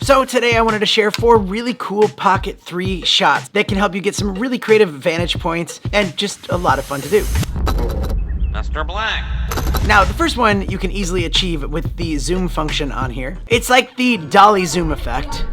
So today I wanted to share 4 really cool Pocket 3 shots that can help you get some really creative vantage points and just a lot of fun to do. Mr. Black. Now, the first one you can easily achieve with the zoom function on here. It's like the dolly zoom effect.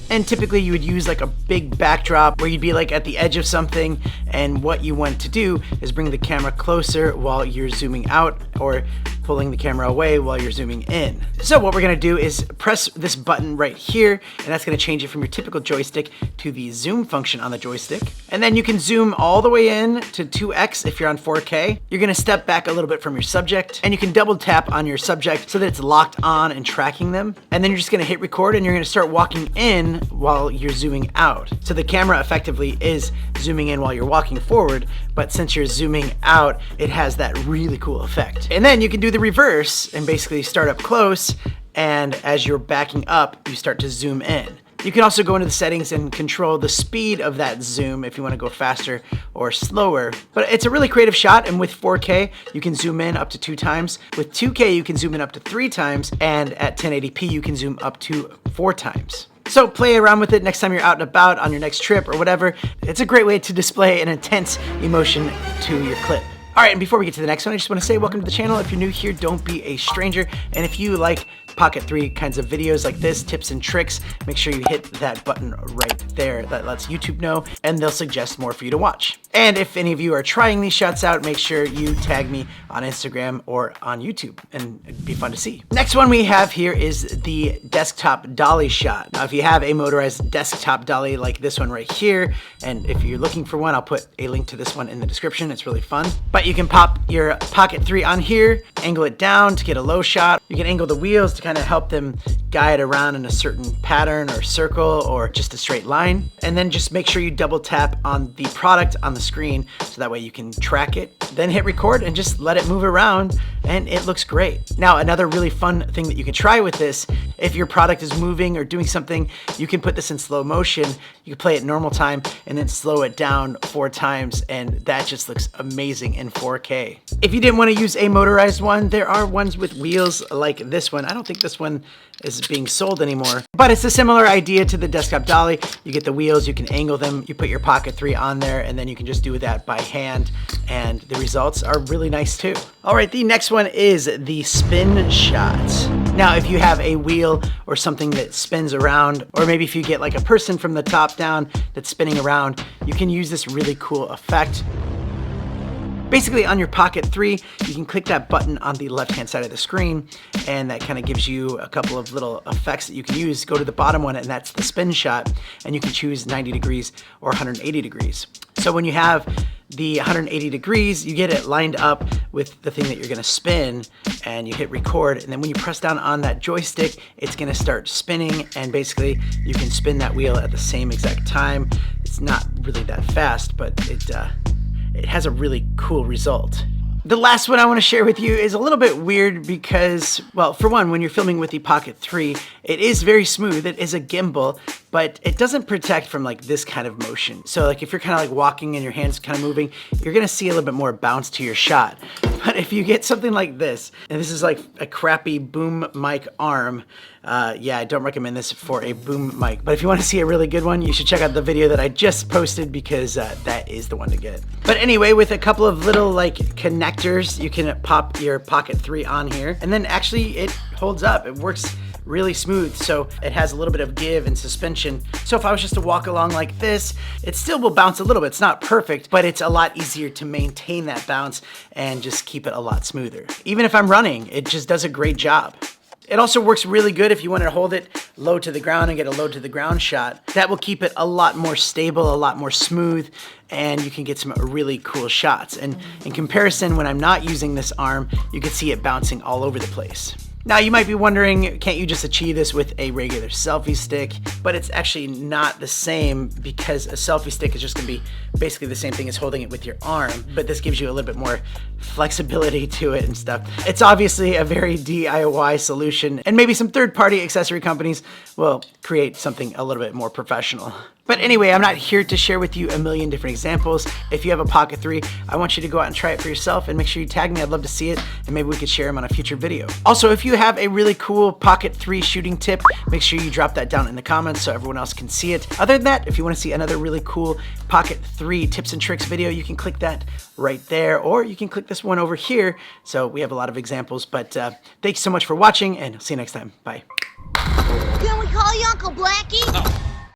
And typically you would use like a big backdrop where you'd be like at the edge of something, and what you want to do is bring the camera closer while you're zooming out, or pulling the camera away while you're zooming in. So what we're gonna do is press this button right here, and that's gonna change it from your typical joystick to the zoom function on the joystick. And then you can zoom all the way in to 2x if you're on 4K. You're gonna step back a little bit from your subject, and you can double tap on your subject so that it's locked on and tracking them. And then you're just gonna hit record, and you're gonna start walking in while you're zooming out. So the camera effectively is zooming in while you're walking forward, but since you're zooming out, it has that really cool effect. And then you can do the reverse and basically start up close, and as you're backing up, you start to zoom in. You can also go into the settings and control the speed of that zoom if you want to go faster or slower. But it's a really creative shot, and with 4K, you can zoom in up to 2 times. With 2K, you can zoom in up to 3 times, and at 1080p, you can zoom up to 4 times. So play around with it next time you're out and about on your next trip or whatever. It's a great way to display an intense emotion to your clip. All right, and before we get to the next one, I just want to say welcome to the channel. If you're new here, don't be a stranger. And if you like Pocket 3 kinds of videos like this, tips and tricks, make sure you hit that button right there. That lets YouTube know, and they'll suggest more for you to watch. And if any of you are trying these shots out, make sure you tag me on Instagram or on YouTube, and it'd be fun to see. Next one we have here is the desktop dolly shot. Now, if you have a motorized desktop dolly like this one right here, and if you're looking for one, I'll put a link to this one in the description. It's really fun. But you can pop your Pocket 3 on here, angle it down to get a low shot. You can angle the wheels to kind of help them guide around in a certain pattern or circle or just a straight line. And then just make sure you double tap on the product on the screen so that way you can track it. Then hit record and just let it move around, and it looks great. Now, another really fun thing that you can try with this, if your product is moving or doing something, you can put this in slow motion. You can play it normal time and then slow it down 4 times, and that just looks amazing in 4K. If you didn't want to use a motorized one, there are ones with wheels like this one. I don't think this one is being sold anymore, but it's a similar idea to the desktop dolly. You get the wheels, you can angle them, you put your Pocket 3 on there, and then you can just do that by hand, and the results are really nice too. All right, the next one is the spin shot. Now, if you have a wheel or something that spins around, or maybe if you get like a person from the top down that's spinning around, you can use this really cool effect. Basically, on your Pocket 3, you can click that button on the left-hand side of the screen, and that kind of gives you a couple of little effects that you can use. Go to the bottom one, and that's the spin shot, and you can choose 90 degrees or 180 degrees. So when you have the 180 degrees, you get it lined up with the thing that you're gonna spin, and you hit record, and then when you press down on that joystick, it's gonna start spinning, and basically you can spin that wheel at the same exact time. It's not really that fast, but it has a really cool result. The last one I want to share with you is a little bit weird because, well, for one, when you're filming with the Pocket 3, it is very smooth. It is a gimbal, but it doesn't protect from like this kind of motion. So like if you're kind of like walking and your hands kind of moving, you're gonna see a little bit more bounce to your shot. But if you get something like this, and this is like a crappy boom mic arm, yeah, I don't recommend this for a boom mic. But if you want to see a really good one, you should check out the video that I just posted, because that is the one to get. But anyway, with a couple of little like connectors, you can pop your Pocket 3 on here, and then actually it holds up. It works really smooth, so it has a little bit of give and suspension. So if I was just to walk along like this, it still will bounce a little bit. It's not perfect, but it's a lot easier to maintain that bounce and just keep it a lot smoother. Even if I'm running, it just does a great job. It also works really good if you want to hold it low to the ground and get a low to the ground shot. That will keep it a lot more stable, a lot more smooth, and you can get some really cool shots. And in comparison, when I'm not using this arm, you can see it bouncing all over the place. Now you might be wondering, can't you just achieve this with a regular selfie stick? But it's actually not the same, because a selfie stick is just gonna be basically the same thing as holding it with your arm, but this gives you a little bit more flexibility to it and stuff. It's obviously a very DIY solution, and maybe some third-party accessory companies will create something a little bit more professional. But anyway, I'm not here to share with you a million different examples. If you have a Pocket 3, I want you to go out and try it for yourself and make sure you tag me. I'd love to see it, and maybe we could share them on a future video. Also, if you have a really cool Pocket 3 shooting tip, make sure you drop that down in the comments so everyone else can see it. Other than that, if you want to see another really cool Pocket 3 tips and tricks video, you can click that right there, or you can click this one over here. So we have a lot of examples, but thanks so much for watching, and I'll see you next time. Bye. Can we call you Uncle Blackie? No.